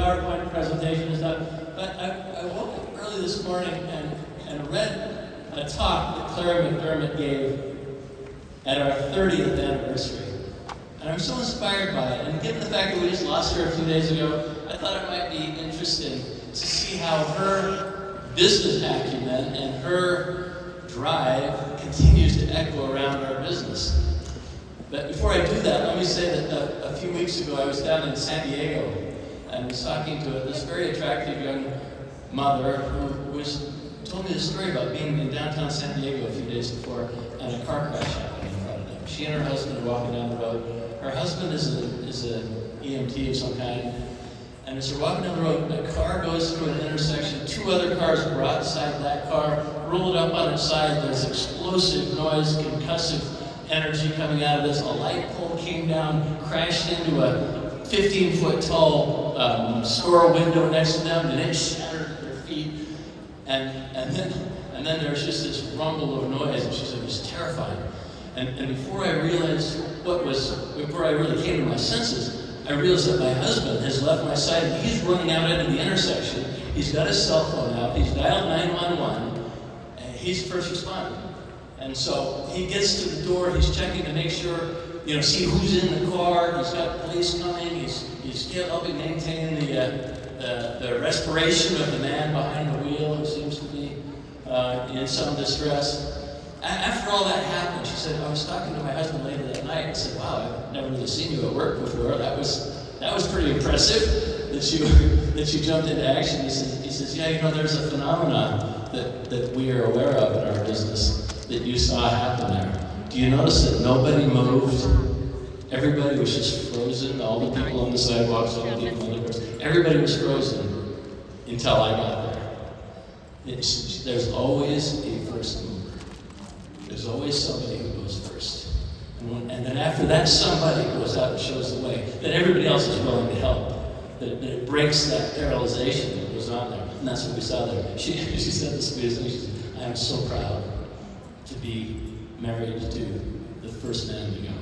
PowerPoint presentation and stuff. But I woke up early this morning and read a talk that Clara McDermott gave at our 30th anniversary. And I'm so inspired by it. And given the fact that we just lost her a few days ago, I thought it might be interesting to see how her business acumen and her drive continues to echo around our business. But before I do that, let me say that a few weeks ago I was down in San Diego and was talking to this very attractive young mother who told me the story about being in downtown San Diego a few days before and a car crash happened in front of them. She and her husband are walking down the road. Her husband is an EMT of some kind, and as they're walking down the road, a car goes through an intersection. Two other cars broadside that car, roll it up on its side. There's explosive noise, concussive energy coming out of this. A light pole came down, crashed into a 15-foot tall store window next to them, and it shattered at their feet. And then there was just this rumble of noise, and she said it was terrifying. And before I really came to my senses, I realized that my husband has left my side and he's running out into the intersection. He's got his cell phone out, he's dialed 911, and he's first responder. And so he gets to the door, he's checking to make sure, see who's in the car, he's got police coming, he's helping maintain the respiration of the man behind the wheel who seems to be in some distress. After all that happened, she said, I was talking to my husband later that night. I said, wow, I've never really seen you at work before. That was pretty impressive that you jumped into action. He says, yeah, there's a phenomenon that we are aware of in our business that you saw happen there. Do you notice that nobody moved? Everybody was just frozen. All the people on the sidewalks, all the people on the cars, everybody was frozen until I got there. There's always a first mover. There's always somebody who goes first. And then after that somebody goes out and shows the way, then everybody else is willing to help. That it breaks that paralyzation that goes on there. And that's what we saw there. She said this to me, she said, I am so proud to be married to the first man to go.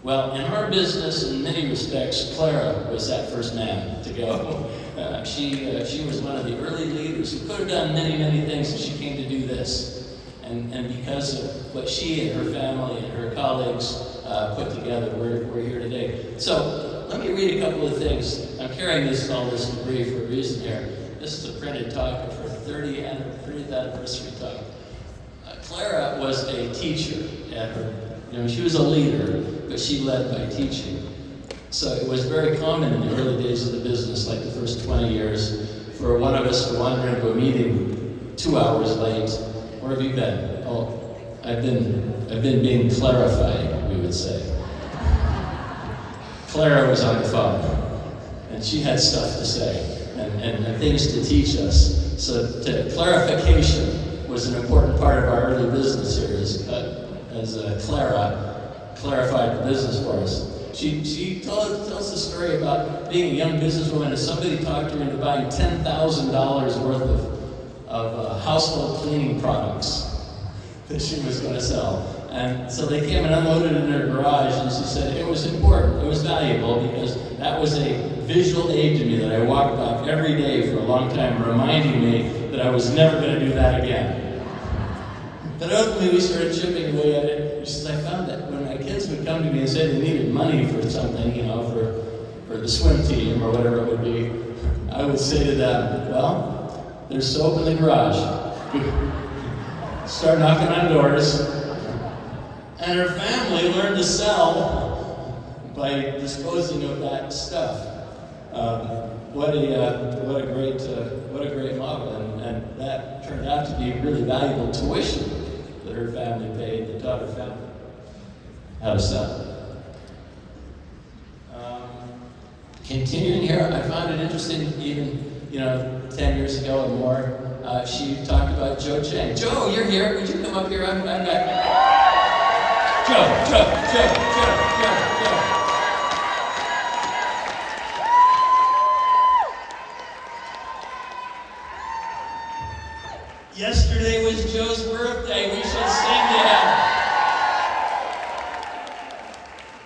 Well, in our business, in many respects, Clara was that first man to go. She was one of the early leaders who could have done many, many things, and she came to do this. And because of what she and her family and her colleagues put together, we're here today. So let me read a couple of things. I'm carrying all this debris for a reason here. This is a printed talk of her 30th anniversary talk. Clara was a teacher at her. She was a leader, but she led by teaching. So it was very common in the early days of the business, like the first 20 years, for one of us to wander into a meeting 2 hours late. Where have you been? Oh, I've been being clarified, we would say. Clara was on the phone, and she had stuff to say and things to teach us. So clarification was an important part of our early business here as Clara clarified the business for us. She tells the story about being a young businesswoman and somebody talked her into buying $10,000 worth of household cleaning products that she was going to sell. And so they came and unloaded it in her garage, and she said it was important, it was valuable, because that was a visual aid to me that I walked by every day for a long time, reminding me that I was never going to do that again. But ultimately we started chipping away at it. She says, I found that when my kids would come to me and say they needed money for something, for the swim team or whatever it would be, I would say to them, well, there's soap in the garage. Start knocking on doors. And her family learned to sell by disposing of that stuff. What a great model, and that turned out to be really valuable tuition that her family paid, that taught her family how to sell. Continuing here, I found it interesting, even 10 years ago and more, she talked about Joe Chang. Joe, you're here. Would you come up here? I'm not. Joe. Yesterday was Joe's birthday. We should sing to him.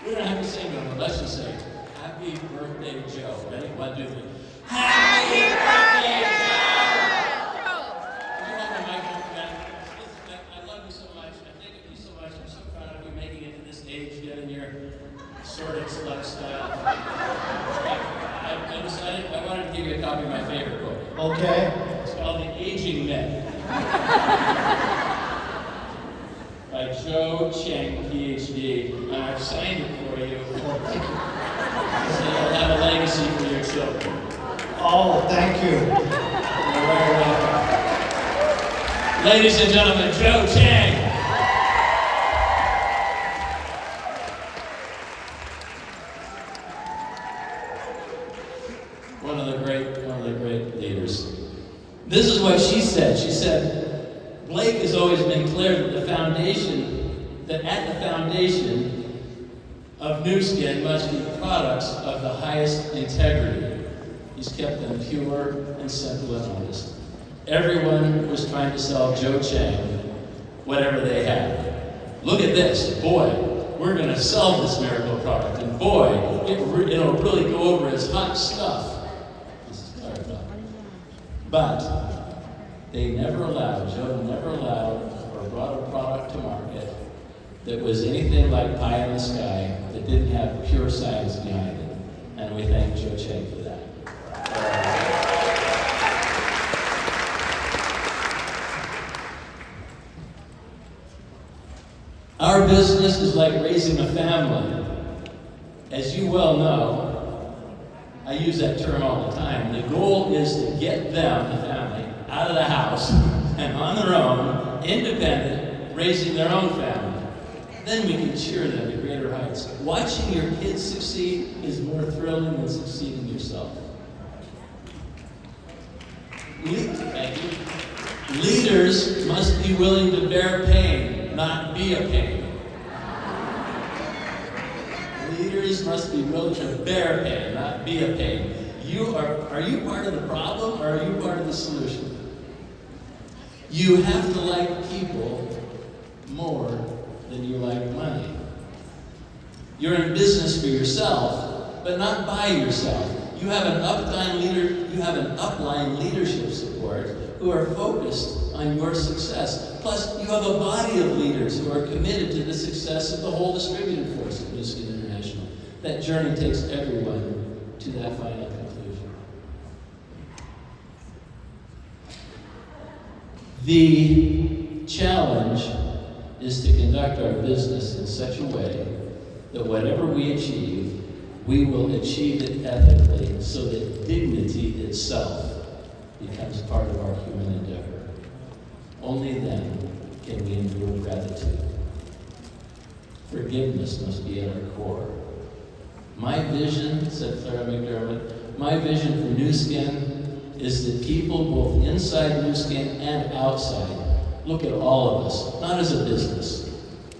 We don't have to sing to him, but let's just say, happy birthday, Joe. Ready? 1, 2, 3. Happy birthday, Joe! Would you hold my mic up again? I love you so much. I think of you so much. I'm so proud of you making it to this age, yet in your sorted lifestyle. I decided I wanted to give you a copy of my favorite book. Okay. It's called The Aging Men. By Joe Cheng, PhD. And I've signed it for you. So you'll have a legacy for your children. Oh, thank you. You're very welcome. Ladies and gentlemen, Joe Cheng. One of the great leaders. This is what she said. She said, Blake has always been clear that at the foundation of Nu Skin must be products of the highest integrity. He's kept them pure and simple and honest. Everyone was trying to sell Joe Cheng whatever they had. Look at this. Boy, we're going to sell this miracle product. And boy, it'll really go over as hot stuff. This is clarified. But Joe never allowed or brought a product to market that was anything like pie in the sky, that didn't have pure science behind it. And we thank Joe Cheng for that. Our business is like raising a family. As you well know, I use that term all the time. The goal is to get them, the family, out of the house and on their own, independent, raising their own family. Then we can cheer them to greater heights. Watching your kids succeed is more thrilling than succeeding yourself. Thank you. Leaders must be willing to bear pain, not be a pain. Leaders must be willing to bear pain, not be a pain. Are you part of the problem or are you part of the solution? You have to like people more than you like money. You're in business for yourself, but not by yourself. You have an upline leadership support who are focused on your success. Plus, you have a body of leaders who are committed to the success of the whole distributed force of Nu Skin International. That journey takes everyone to that final conclusion. The challenge is to conduct our business in such a way that whatever we achieve, we will achieve it ethically so that dignity itself becomes part of our human endeavor. Only then can we endure gratitude. Forgiveness must be at our core. My vision, said Clara McDermott, my vision for Nu Skin is that people both inside Nu Skin and outside look at all of us, not as a business,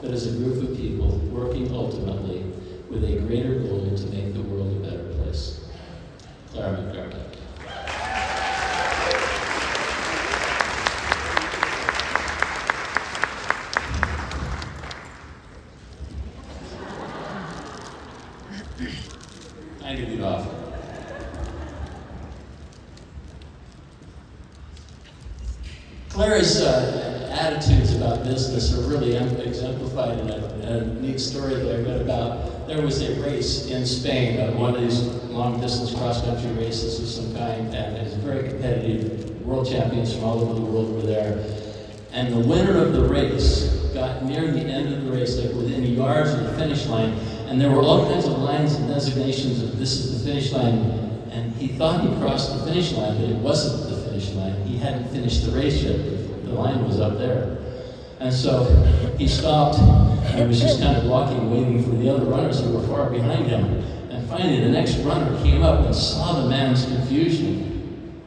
but as a group of people working ultimately with a greater goal to make the world a better place. Clara McDermott. I give it off. Clara's attitudes about business are really exemplified in a neat story that I read about. There was a race in Spain, one of these long-distance cross-country races of some kind, and it was very competitive. World champions from all over the world were there. And the winner of the race got near the end of the race, like within yards of the finish line, and there were all kinds of lines and designations of this is the finish line, and he thought he crossed the finish line, but it wasn't the finish line. He hadn't finished the race yet. The line was up there. And so he stopped and was just kind of walking, waiting for the other runners who were far behind him. And finally, the next runner came up and saw the man's confusion.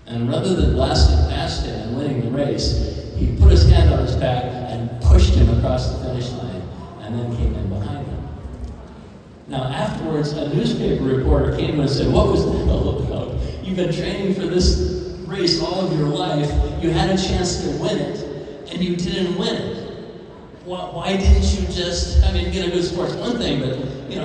And rather than blasting past him and winning the race, he put his hand on his back and pushed him across the finish line, and then came in behind him. Now, afterwards, a newspaper reporter came and said, "What was that all about? You've been training for this race all of your life. You had a chance to win it, and you didn't win it. Why didn't you just, being a good sport's one thing, but,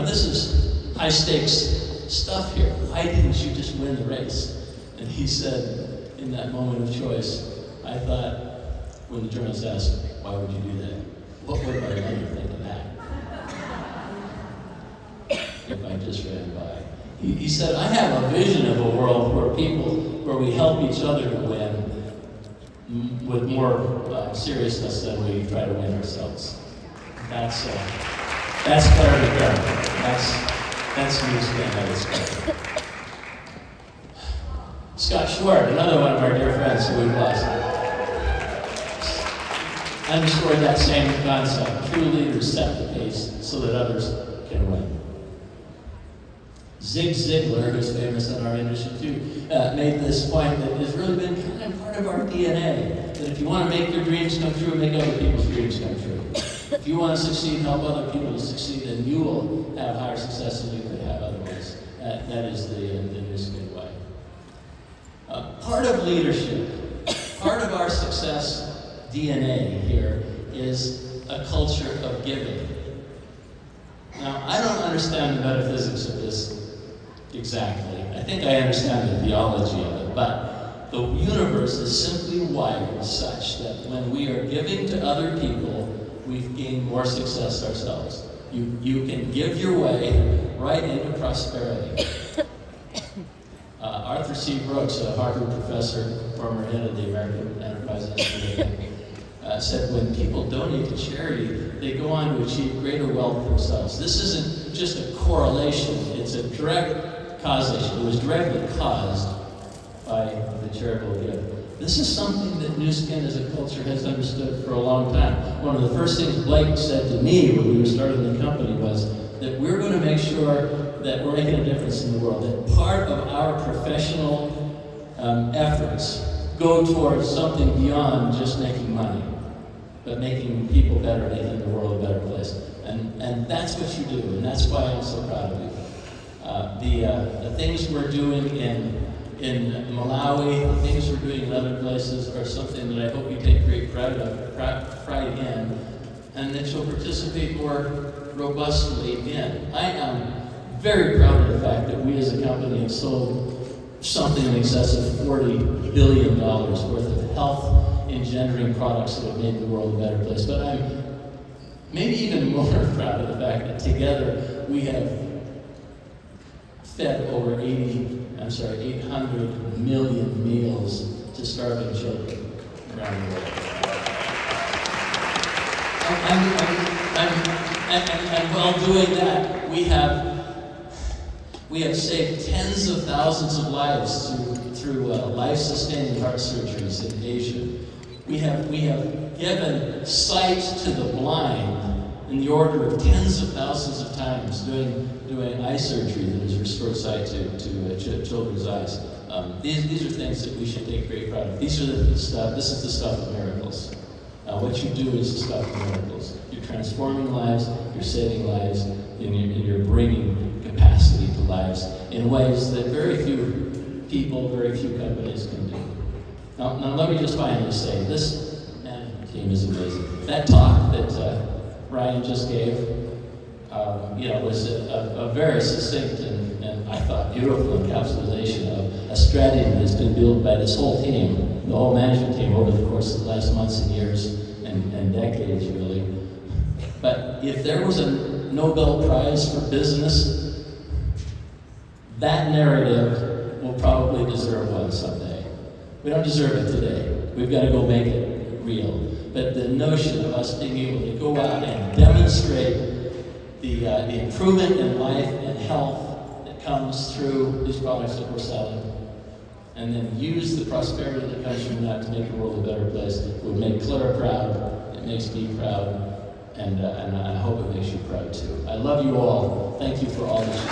this is high stakes stuff here. Why didn't you just win the race? And he said, in that moment of choice, I thought, when the journalist asked, why would you do that? What would my mother think of that? If I just ran by. He said, I have a vision of a world where we help each other to win with more seriousness than we try to win ourselves. That's clarity there. That's news at its core. Scott Schwartz, another one of our dear friends who we've lost, underscored that same concept. True leaders set the pace so that others can win. Zig Ziglar, who's famous in our industry too, made this point that has really been kind of part of our DNA. That if you want to make your dreams come true, make other people's dreams come true. If you want to succeed, help other people to succeed, then you will have higher success than you could have otherwise. That is the New Skin way. Part of leadership, part of our success DNA here is a culture of giving. Now, I don't understand the metaphysics of this exactly. I think I understand the theology of it, but the universe is simply wired such that when we are giving to other people, we've gained more success ourselves. You can give your way right into prosperity. Arthur C. Brooks, a Harvard professor, former head of the American Enterprise Institute, said when people donate to charity, they go on to achieve greater wealth themselves. This isn't just a correlation, it's a direct causation. It was directly caused by the charitable gift. This is something that New Skin as a culture has understood for a long time. One of the first things Blake said to me when we were starting the company was that we're going to make sure that we're making a difference in the world, that part of our professional efforts go towards something beyond just making money, but making people better, making the world a better place. And that's what you do, and that's why I'm so proud of you. The things we're doing in Malawi, the things we're doing in other places are something that I hope you take great pride in, and that you'll participate more robustly in. I am very proud of the fact that we as a company have sold something in excess of $40 billion worth of health engendering products that have made the world a better place. But I'm maybe even more proud of the fact that together we have fed over 800 million meals to starving children around the world. And while doing that, we have saved tens of thousands of lives through life-sustaining heart surgeries in Asia. We have given sight to the blind in the order of tens of thousands of times, doing eye surgery that has restored sight to children's eyes. These are things that we should take great pride in. This is the stuff of miracles. What you do is the stuff of miracles. You're transforming lives, you're saving lives, and you're bringing capacity to lives in ways that very few people, very few companies can do. Now let me just finally say, this management team is amazing. That talk that Ryan just gave, was a very succinct and I thought beautiful encapsulation of a strategy that's been built by this whole team, the whole management team over the course of the last months and years and decades, really. But if there was a Nobel Prize for business, that narrative will probably deserve one someday. We don't deserve it today. We've got to go make it real. But the notion of us being able to go out and demonstrate the improvement in life and health that comes through these products that we're selling, and then use the prosperity that comes from that to make the world a better place, would make Clara proud. It makes me proud, and I hope it makes you proud too. I love you all. Thank you for all that you do.